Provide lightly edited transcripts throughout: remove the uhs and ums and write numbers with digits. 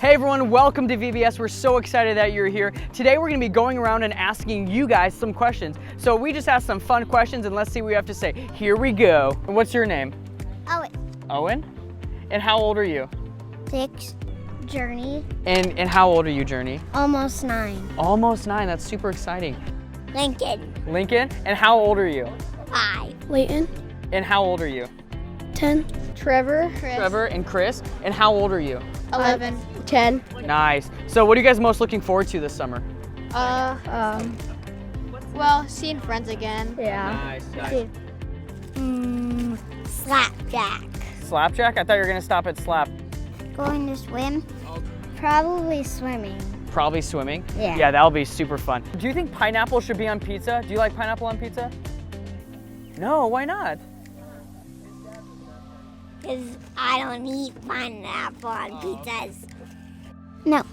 Hey everyone, welcome to VBS. We're so excited that you're here. Today we're gonna be going around and asking you guys some questions. So we just asked some fun questions and let's see what you have to say. Here we go. What's your name? Owen. Owen? And how old are you? 6. Journey. And how old are you, Journey? Almost 9. Almost 9, that's super exciting. Lincoln. Lincoln? And how old are you? 5. Leighton. And how old are you? 10. Trevor. Trevor and Chris. And how old are you? 11. 10. Nice. So what are you guys most looking forward to this summer? Well, seeing friends again. Yeah. Nice. Slapjack. Slapjack? I thought you were gonna stop at slap. Going to swim? Probably swimming. Probably swimming? Yeah. Yeah, that'll be super fun. Do you think pineapple should be on pizza? Do you like pineapple on pizza? No, why not? Because I don't eat pineapple on pizzas. No.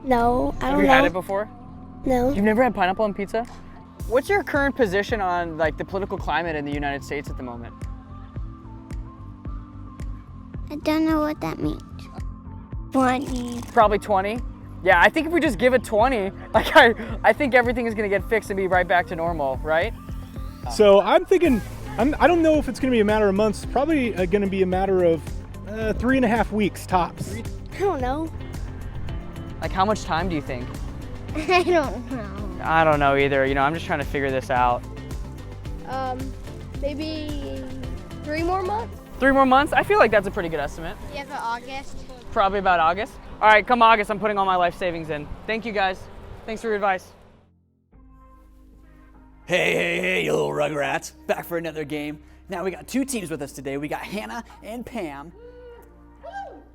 No, I Have don't you know. had it before? No. You've never had pineapple on pizza? What's your current position on like the political climate in the United States at the moment? I don't know what that means. 20. Probably 20? Yeah, I think if we just give it 20, like I think everything is gonna get fixed and be right back to normal, right? So I'm thinking, I don't know if it's going to be a matter of months. It's probably going to be a matter of 3.5 weeks tops. I don't know. Like how much time do you think? I don't know. I don't know either. I'm just trying to figure this out. Maybe 3 more months? 3 more months? I feel like that's a pretty good estimate. Yeah, for August. Probably about August. All right, come August, I'm putting all my life savings in. Thank you guys. Thanks for your advice. Hey, you little rugrats. Back for another game. Now we got 2 teams with us today. We got Hannah and Pam.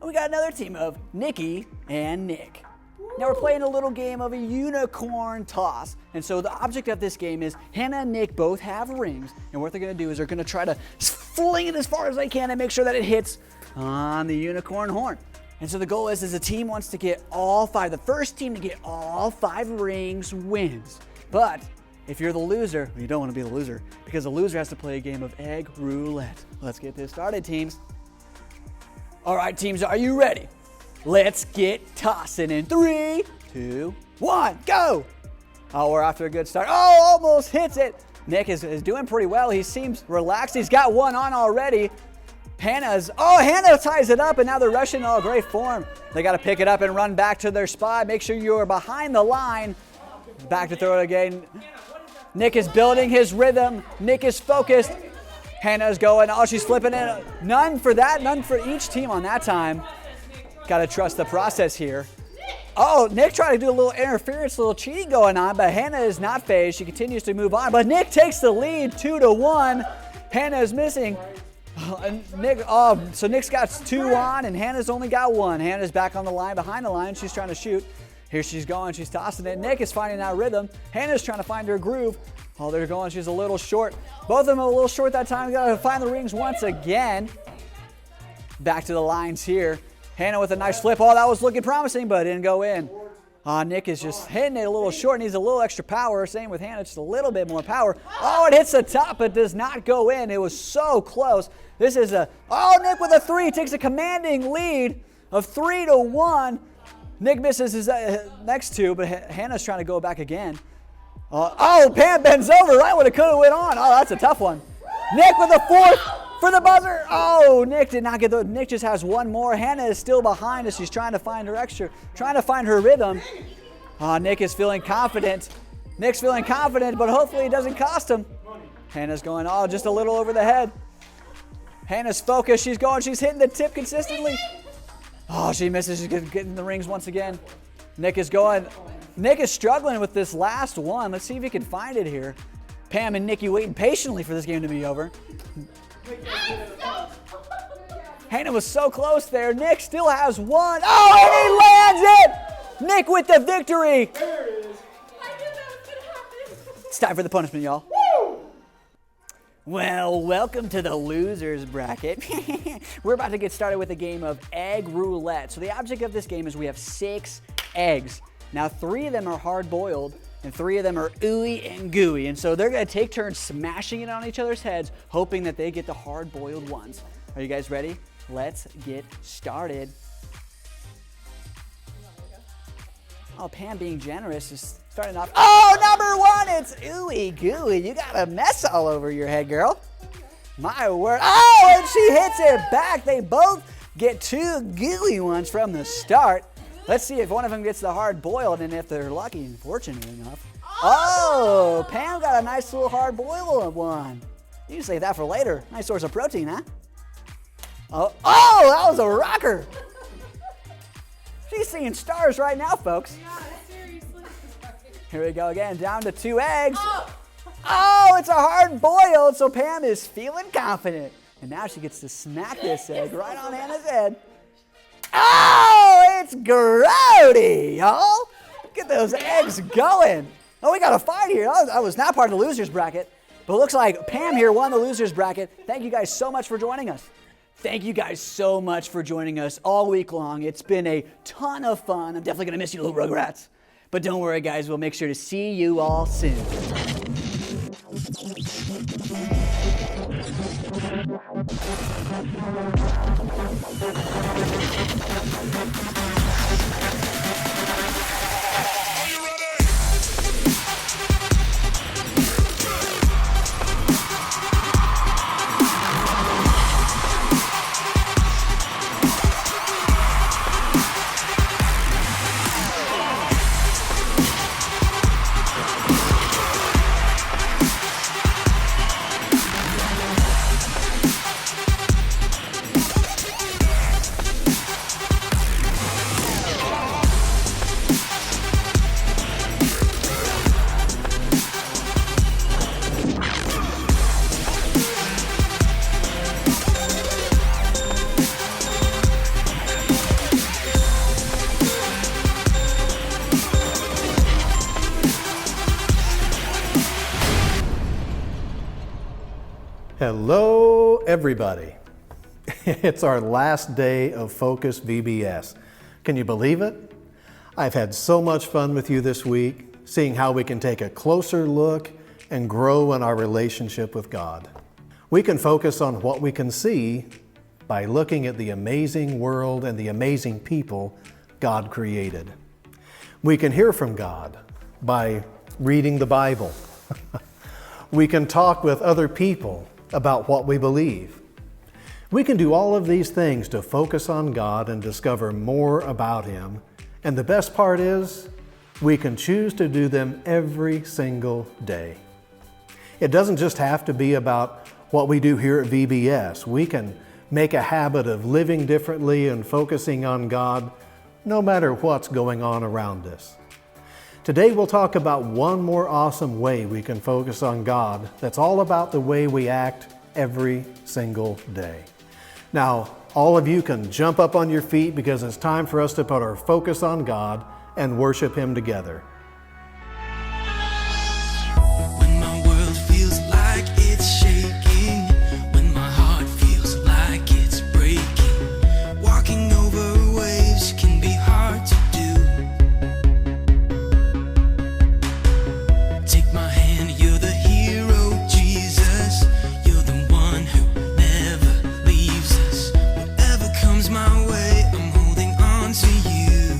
And we got another team of Nikki and Nick. Now we're playing a little game of a unicorn toss. And so the object of this game is Hannah and Nick both have rings. And what they're going to do is they're going to try to fling it as far as they can and make sure that it hits on the unicorn horn. And so the goal is the team wants to get all 5. The first team to get all 5 rings wins. But if you're the loser, you don't want to be the loser because the loser has to play a game of egg roulette. Let's get this started, teams. All right, teams, are you ready? Let's get tossing in 3, 2, 1, go! Oh, we're after a good start. Oh, almost hits it. Nick is doing pretty well. He seems relaxed. He's got one on already. Hannah ties it up, and now they're rushing. Oh, great form. They got to pick it up and run back to their spot. Make sure you are behind the line. Back to throw it again. Nick is building his rhythm. Nick is focused. Hannah's going. Oh, she's flipping in. None for that. None for each team on that time. Got to trust the process here. Oh, Nick tried to do a little interference, a little cheating going on, but Hannah is not phased. She continues to move on, but Nick takes the lead 2-1. Hannah is missing. So Nick's got 2 on, and Hannah's only got 1. Hannah's back on the line, behind the line. She's trying to shoot. Here she's going. She's tossing it. Nick is finding that rhythm. Hannah's trying to find her groove. Oh, they're going. She's a little short. Both of them are a little short that time. Got to find the rings once again. Back to the lines here. Hannah with a nice flip. Oh, that was looking promising, but it didn't go in. Nick is just hitting it a little short. Needs a little extra power. Same with Hannah, just a little bit more power. Oh, it hits the top, but does not go in. It was so close. This is Nick with a 3 takes a commanding lead of 3-1. Nick misses his next 2, but Hannah's trying to go back again. Pam bends over. Right when it could have went on. Oh, that's a tough one. Nick with a 4th for the buzzer. Oh, Nick did not get the. Nick just has 1 more. Hannah is still behind as she's trying to find her rhythm. Nick is feeling confident. Nick's feeling confident, but hopefully it doesn't cost him. Hannah's going, just a little over the head. Hannah's focused. She's going. She's hitting the tip consistently. Oh, she misses. She's getting the rings once again. Nick is going. Nick is struggling with this last one. Let's see if he can find it here. Pam and Nikki waiting patiently for this game to be over. Hannah was so close there. Nick still has 1. Oh, and he lands it! Nick with the victory. There it is. I knew that was going to happen. It's time for the punishment, y'all. Well, welcome to the losers bracket. We're about to get started with a game of egg roulette. So the object of this game is we have 6 eggs. Now 3 of them are hard-boiled and 3 of them are ooey and gooey. And so they're going to take turns smashing it on each other's heads, hoping that they get the hard-boiled ones. Are you guys ready? Let's get started. Oh, Pam being generous is starting off. Oh, number one, it's ooey gooey. You got a mess all over your head, girl. My word. Oh, and she hits it back. They both get 2 gooey ones from the start. Let's see if one of them gets the hard boiled and if they're lucky and fortunate enough. Oh, Pam got a nice little hard boiled one. You can save that for later. Nice source of protein, huh? Oh, that was a rocker. She's seeing stars right now, folks. Yeah, seriously. Here we go again, down to 2 eggs. Oh, it's a hard boiled, so Pam is feeling confident. And now she gets to smack this egg right on Hannah's head. Oh, it's grody, y'all. Get those eggs going. Oh, we got a fight here. I was not part of the loser's bracket, but it looks like Pam here won the loser's bracket. Thank you guys so much for joining us. Thank you guys so much for joining us all week long. It's been a ton of fun. I'm definitely going to miss you, little Rugrats. But don't worry, guys. We'll make sure to see you all soon. Hello, everybody. It's our last day of Focus VBS. Can you believe it? I've had so much fun with you this week, seeing how we can take a closer look and grow in our relationship with God. We can focus on what we can see by looking at the amazing world and the amazing people God created. We can hear from God by reading the Bible. We can talk with other people about what we believe. We can do all of these things to focus on God and discover more about Him. And the best part is, we can choose to do them every single day. It doesn't just have to be about what we do here at VBS. We can make a habit of living differently and focusing on God no matter what's going on around us. Today we'll talk about one more awesome way we can focus on God that's all about the way we act every single day. Now, all of you can jump up on your feet because it's time for us to put our focus on God and worship Him together. When my world feels like it's shaking, when my heart feels like it's breaking, walking over waves can be hard to do. Take my hand, you're the hero, Jesus. You're the one who never leaves us. Whatever comes my way, I'm holding on to you.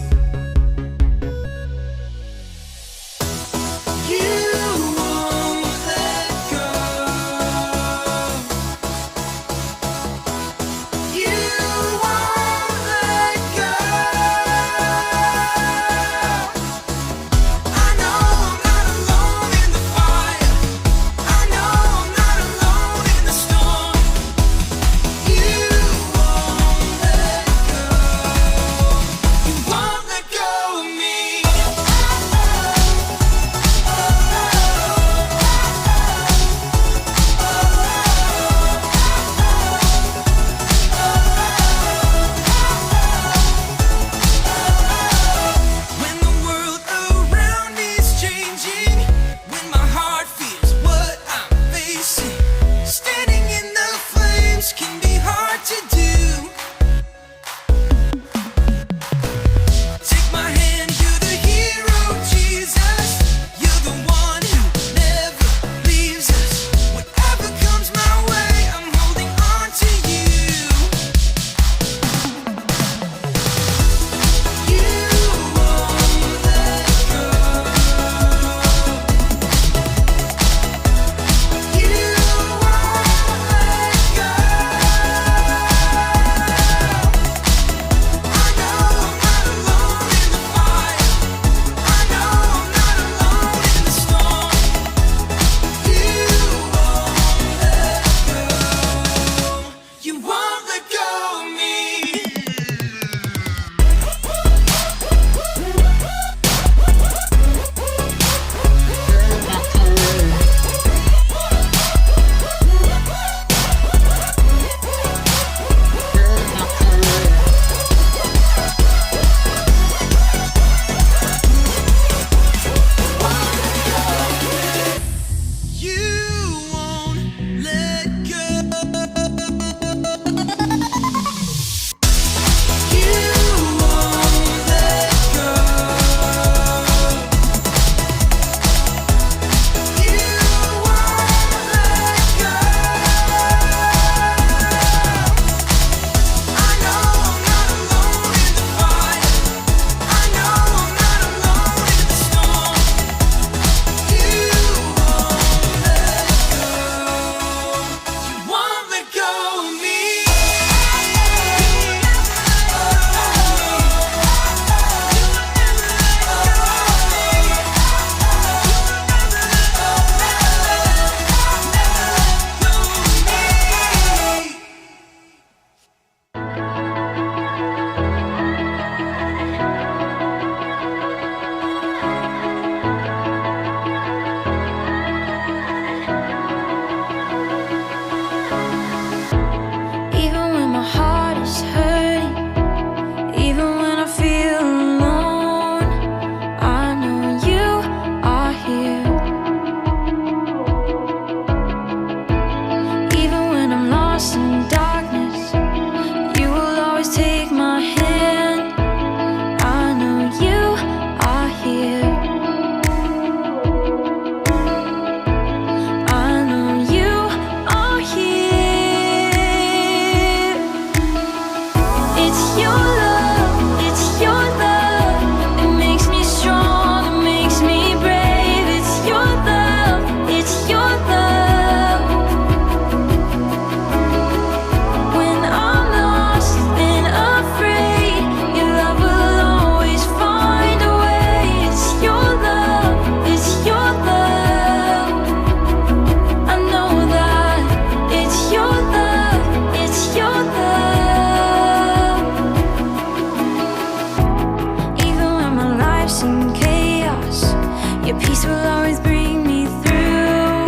Your peace will always bring me through.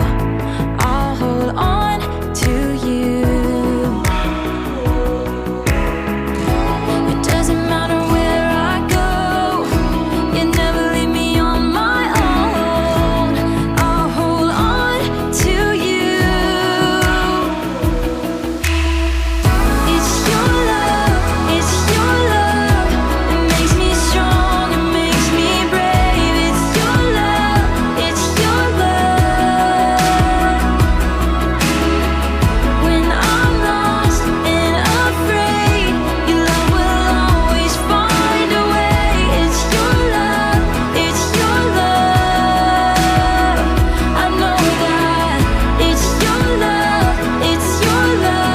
I'll hold on to you. It doesn't matter where I go, you never leave me on my own. I'll hold on to you. It's your love, it's your love. It makes me strong, it makes me brave. It's your love, it's your love. When I'm lost and afraid, your love will always find a way. It's your love, it's your love. I know that. It's your love, it's your love.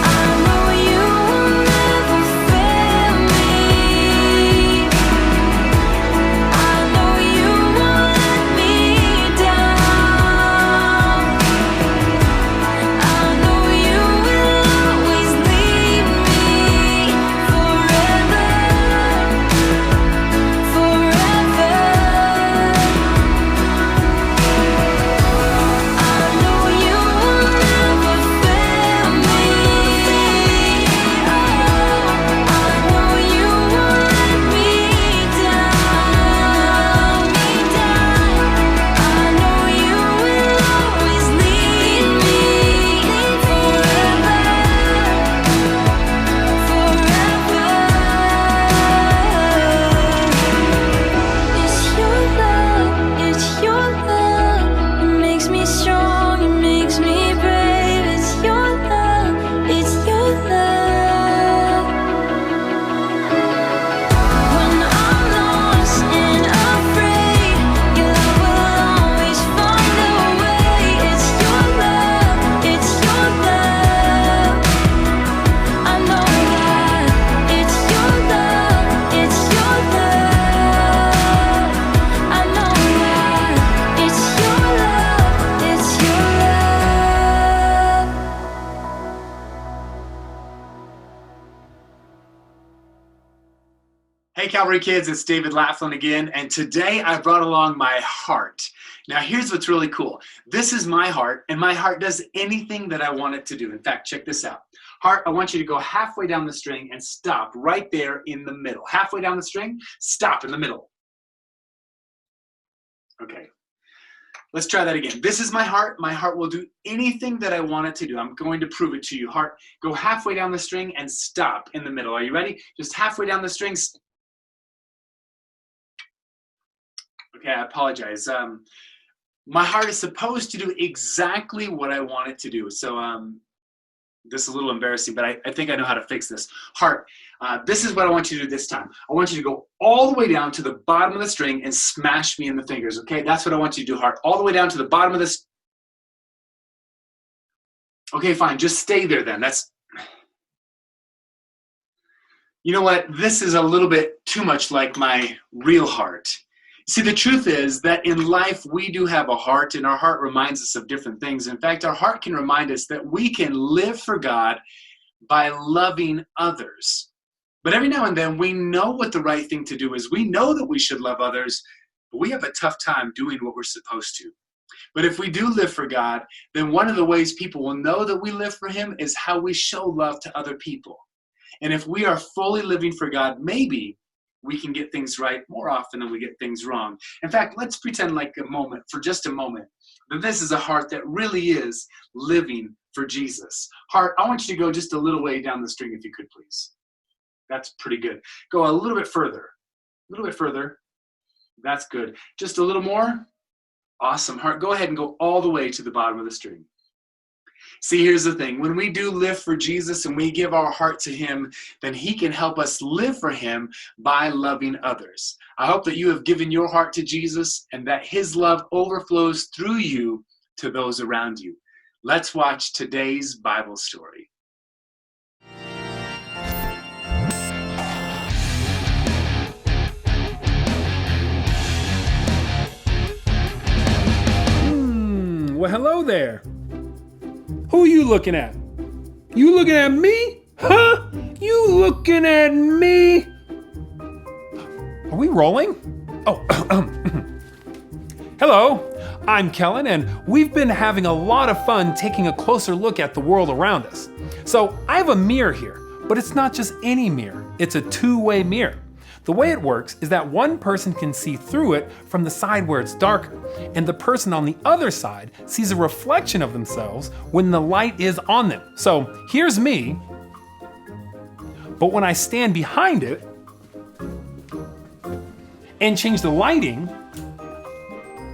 I know you will never fail me. I know you won't let me down. I know you will always lead me forever, forever. I know you will never fail me. I know you won't let me down, I know you will always lead me forever, forever. It's your love, it's your love. It makes me strong, it makes me brave. It's your love, it's your love. When I'm lost and afraid, your love will always find a way. It's your love, it's your love. I know that. It's your love, it's your love. I know that. It's your love, it's your love. Hey Calvary Kids, it's David Laughlin again, and today I brought along my heart. Now here's what's really cool. This is my heart, and my heart does anything that I want it to do. In fact, check this out. Heart, I want you to go halfway down the string and stop right there in the middle. Halfway down the string, stop in the middle. Okay, let's try that again. This is my heart. My heart will do anything that I want it to do. I'm going to prove it to you. Heart, go halfway down the string and stop in the middle. Are you ready? Just halfway down the string. Okay, I apologize. My heart is supposed to do exactly what I want it to do. So this is a little embarrassing, but I think I know how to fix this. Heart, this is what I want you to do this time. I want you to go all the way down to the bottom of the string and smash me in the fingers, okay? That's what I want you to do, heart. All the way down to the bottom of this. Okay, fine. Just stay there then. You know what? This is a little bit too much like my real heart. See, the truth is that in life, we do have a heart, and our heart reminds us of different things. In fact, our heart can remind us that we can live for God by loving others. But every now and then, we know what the right thing to do is. We know that we should love others, but we have a tough time doing what we're supposed to. But if we do live for God, then one of the ways people will know that we live for Him is how we show love to other people. And if we are fully living for God, maybe we can get things right more often than we get things wrong. In fact, let's pretend for just a moment, that this is a heart that really is living for Jesus. Heart, I want you to go just a little way down the string if you could, please. That's pretty good. Go a little bit further. A little bit further. That's good. Just a little more. Awesome. Heart, go ahead and go all the way to the bottom of the string. See, here's the thing. When we do live for Jesus and we give our heart to Him, then He can help us live for Him by loving others. I hope that you have given your heart to Jesus and that His love overflows through you to those around you. Let's watch today's Bible story. Well, hello there. Who are you looking at? You looking at me? Huh? You looking at me? rolling? Oh, hello, I'm Kellen, and we've been having a lot of fun taking a closer look at the world around us. So I have a mirror here, but it's not just any mirror, it's a two-way mirror. The way it works is that one person can see through it from the side where it's darker, and the person on the other side sees a reflection of themselves when the light is on them. So here's me, but when I stand behind it and change the lighting,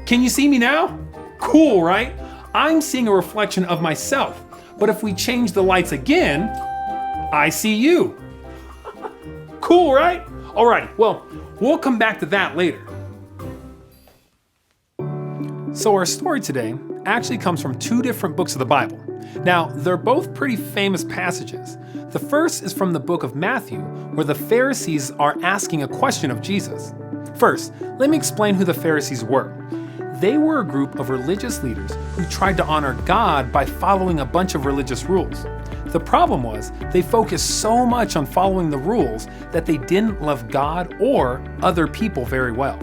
can you see me now? Cool, right? I'm seeing a reflection of myself, but if we change the lights again, I see you. Cool, right? Alrighty, well, we'll come back to that later. So our story today actually comes from two different books of the Bible. Now, they're both pretty famous passages. The first is from the book of Matthew, where the Pharisees are asking a question of Jesus. First, let me explain who the Pharisees were. They were a group of religious leaders who tried to honor God by following a bunch of religious rules. The problem was they focused so much on following the rules that they didn't love God or other people very well.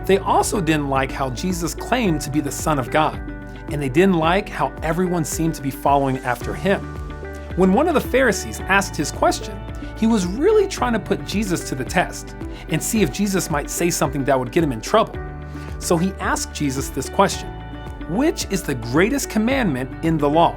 They also didn't like how Jesus claimed to be the Son of God, and they didn't like how everyone seemed to be following after him. When one of the Pharisees asked his question, he was really trying to put Jesus to the test and see if Jesus might say something that would get him in trouble. So he asked Jesus this question: which is the greatest commandment in the law?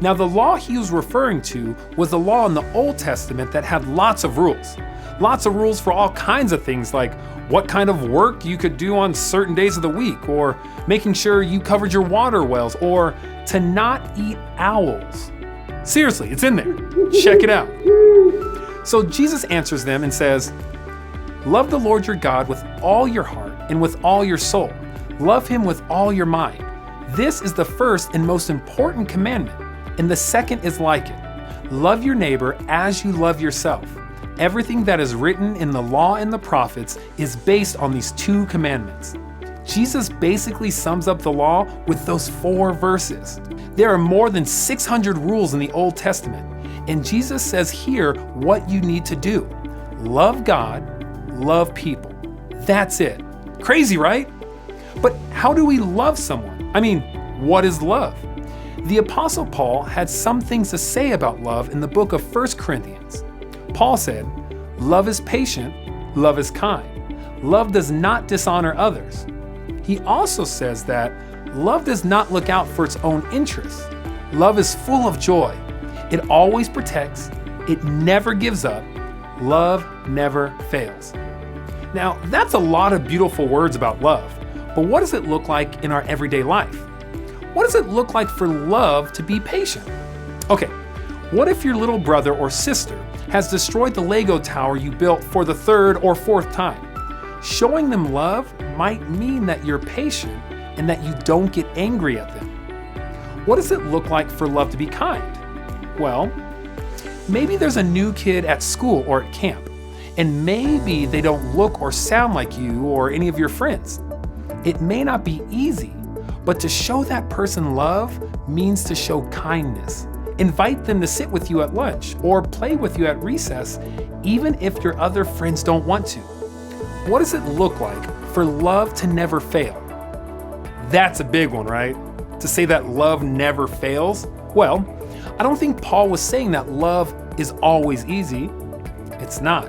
Now, the law he was referring to was the law in the Old Testament that had lots of rules. Lots of rules for all kinds of things, like what kind of work you could do on certain days of the week, or making sure you covered your water wells, or to not eat owls. Seriously, it's in there. Check it out. So Jesus answers them and says, love the Lord your God with all your heart and with all your soul. Love him with all your mind. This is the first and most important commandment. And the second is like it. Love your neighbor as you love yourself. Everything that is written in the law and the prophets is based on these two commandments. Jesus basically sums up the law with those 4 verses. There are more than 600 rules in the Old Testament, and Jesus says here what you need to do. Love God, love people. That's it. Crazy, right? But how do we love someone? I mean, what is love? The Apostle Paul had some things to say about love in the book of 1 Corinthians. Paul said, love is patient, love is kind. Love does not dishonor others. He also says that love does not look out for its own interests. Love is full of joy. It always protects. It never gives up. Love never fails. Now, that's a lot of beautiful words about love, but what does it look like in our everyday life? What does it look like for love to be patient? Okay, what if your little brother or sister has destroyed the Lego tower you built for the 3rd or 4th time? Showing them love might mean that you're patient and that you don't get angry at them. What does it look like for love to be kind? Well, maybe there's a new kid at school or at camp, and maybe they don't look or sound like you or any of your friends. It may not be easy, but to show that person love means to show kindness. Invite them to sit with you at lunch or play with you at recess, even if your other friends don't want to. What does it look like for love to never fail? That's a big one, right? To say that love never fails? Well, I don't think Paul was saying that love is always easy. It's not.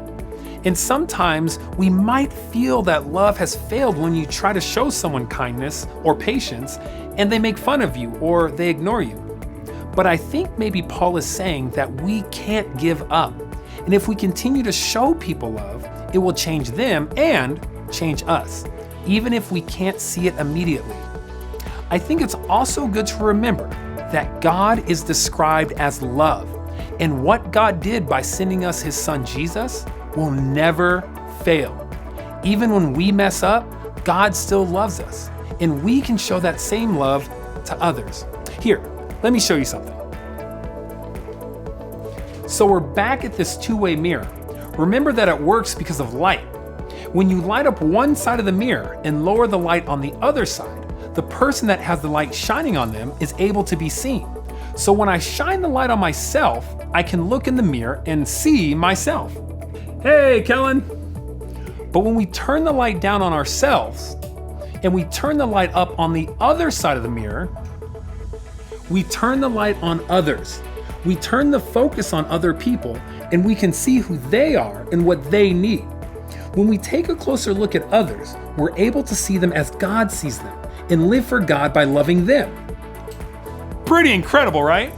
And sometimes we might feel that love has failed when you try to show someone kindness or patience and they make fun of you or they ignore you. But I think maybe Paul is saying that we can't give up. And if we continue to show people love, it will change them and change us, even if we can't see it immediately. I think it's also good to remember that God is described as love, and what God did by sending us his son Jesus will never fail. Even when we mess up, God still loves us, and we can show that same love to others. Here, let me show you something. So we're back at this two-way mirror. Remember that it works because of light. When you light up one side of the mirror and lower the light on the other side, the person that has the light shining on them is able to be seen. So when I shine the light on myself, I can look in the mirror and see myself. Hey, Kellen. But when we turn the light down on ourselves and we turn the light up on the other side of the mirror, we turn the light on others. We turn the focus on other people and we can see who they are and what they need. When we take a closer look at others, we're able to see them as God sees them and live for God by loving them. Pretty incredible, right?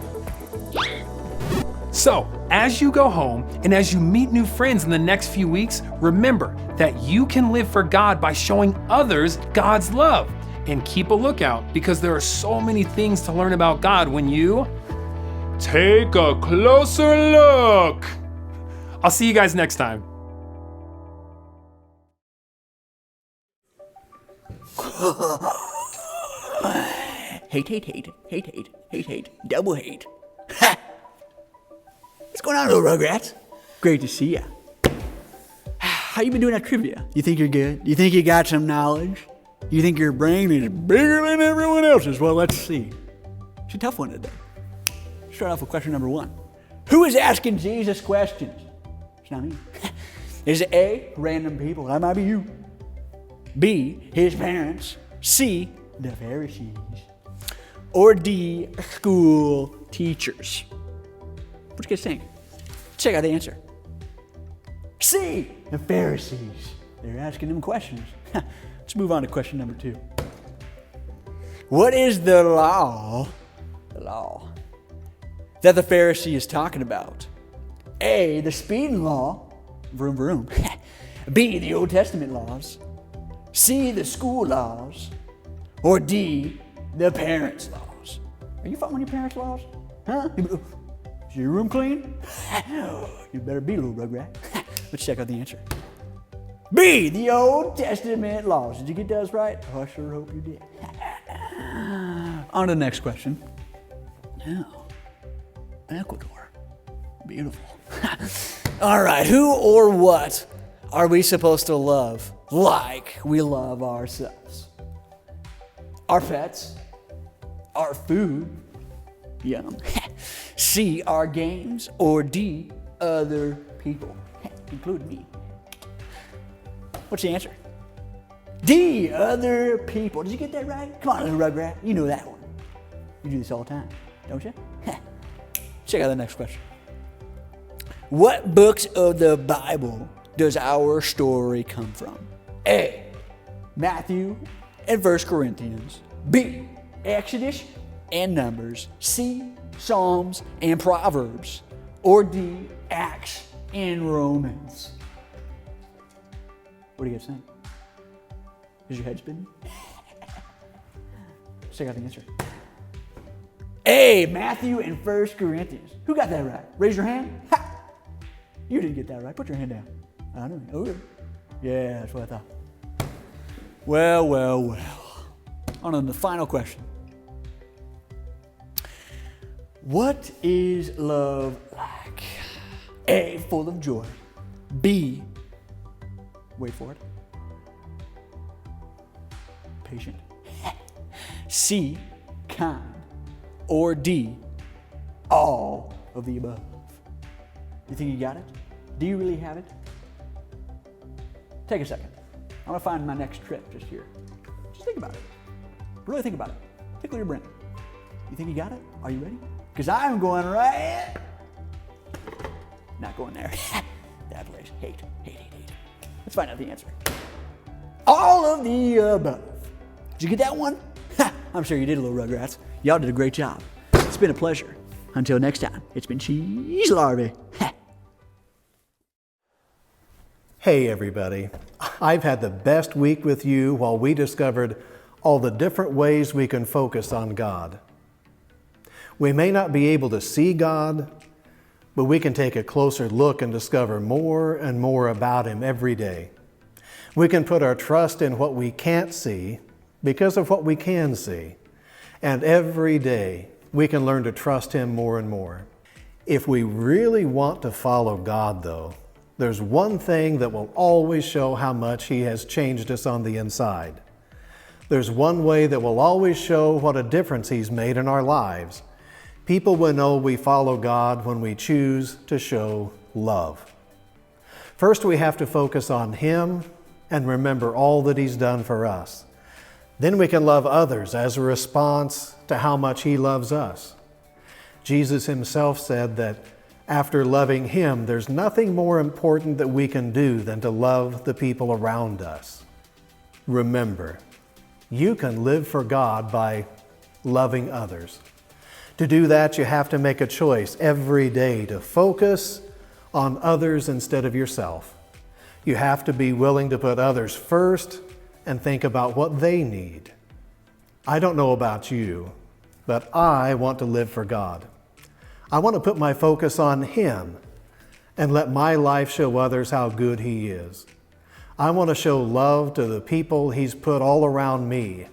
So, as you go home and as you meet new friends in the next few weeks, remember that you can live for God by showing others God's love. And keep a lookout because there are so many things to learn about God when you take a closer look. I'll see you guys next time. Hate, double hate. Ha! What's going on, little Rugrats? Great to see ya. How you been doing at trivia? You think you're good? You think you got some knowledge? You think your brain is bigger than everyone else's? Well, let's see. It's a tough one today. Start off with question number 1. Who is asking Jesus questions? It's not me. Is it A, random people? That might be you. B, his parents. C, the Pharisees. Or D, school teachers. What you guys think? Check out the answer. C, the Pharisees. They're asking them questions. Let's move on to question number 2. What is the law that the Pharisee is talking about? A, the speeding law, vroom vroom. B, the Old Testament laws. C, the school laws. Or D, the parents' laws. Are you following your parents' laws? Huh? Is your room clean? You better be, little Rugrat. Let's check out the answer. B, the Old Testament laws. Did you get those right? Oh, I sure hope you did. On to the next question. Now, Ecuador. Beautiful. All right, who or what are we supposed to love like we love ourselves? Our pets, our food, yum. C, our games, or D, other people, including me. What's the answer? D, other people. Did you get that right? Come on, little Rugrat. You know that one. You do this all the time, don't you? Check out the next question. What books of the Bible does our story come from? A, Matthew and 1 Corinthians. B, Exodus and Numbers. C, Psalms and Proverbs. Or D, Acts and Romans. What do you guys think? Is your head spinning? Check out the answer. A, Matthew and 1 Corinthians. Who got that right? Raise your hand. Ha! You didn't get that right. Put your hand down. I know. Okay. Yeah, that's what I thought. Well. On to the final question. What is love like? A, full of joy. B, wait for it, patient. C, kind. Or D, all of the above. You think you got it? Do you really have it? Take a second. I'm gonna find my next trip just here. Just think about it. Really think about it. Tickle your brain. You think you got it? Are you ready? Because I'm going right. Not going there. That place. Hate. Let's find out the answer. All of the above. Did you get that one? I'm sure you did, little Rugrats. Y'all did a great job. It's been a pleasure. Until next time, it's been Cheese Larvae. Hey everybody, I've had the best week with you while we discovered all the different ways we can focus on God. We may not be able to see God, but we can take a closer look and discover more and more about Him every day. We can put our trust in what we can't see because of what we can see. And every day we can learn to trust Him more and more. If we really want to follow God though, there's one thing that will always show how much He has changed us on the inside. There's one way that will always show what a difference He's made in our lives. People will know we follow God when we choose to show love. First, we have to focus on Him and remember all that He's done for us. Then we can love others as a response to how much He loves us. Jesus Himself said that after loving Him, there's nothing more important that we can do than to love the people around us. Remember, you can live for God by loving others. To do that, you have to make a choice every day to focus on others instead of yourself. You have to be willing to put others first and think about what they need. I don't know about you, but I want to live for God. I want to put my focus on Him and let my life show others how good He is. I want to show love to the people He's put all around me.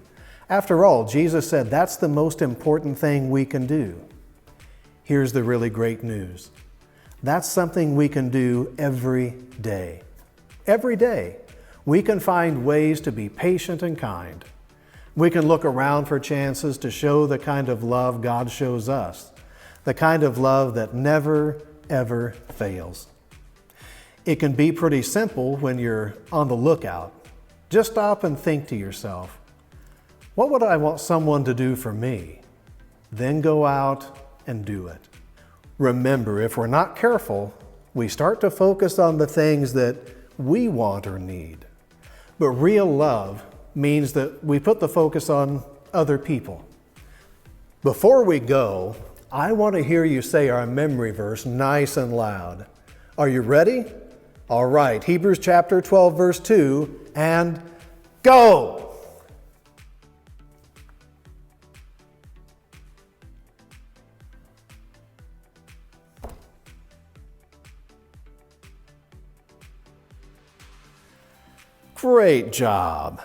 After all, Jesus said that's the most important thing we can do. Here's the really great news. That's something we can do every day. Every day, we can find ways to be patient and kind. We can look around for chances to show the kind of love God shows us, the kind of love that never, ever fails. It can be pretty simple when you're on the lookout. Just stop and think to yourself, what would I want someone to do for me? Then go out and do it. Remember, if we're not careful, we start to focus on the things that we want or need. But real love means that we put the focus on other people. Before we go, I want to hear you say our memory verse nice and loud. Are you ready? All right, Hebrews chapter 12, verse 2, and go! Great job.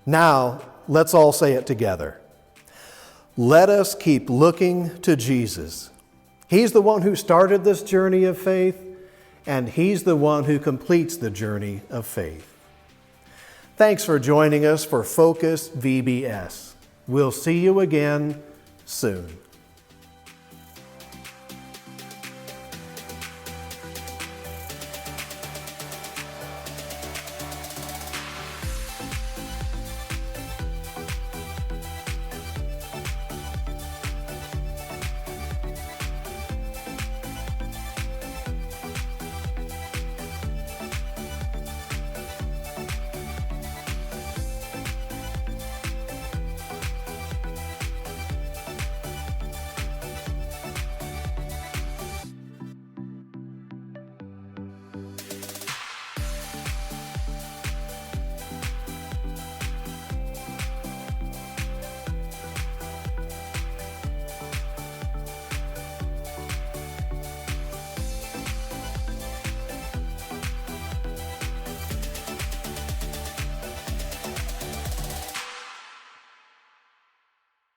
Now, let's all say it together. Let us keep looking to Jesus. He's the one who started this journey of faith, and He's the one who completes the journey of faith. Thanks for joining us for Focus VBS. We'll see you again soon.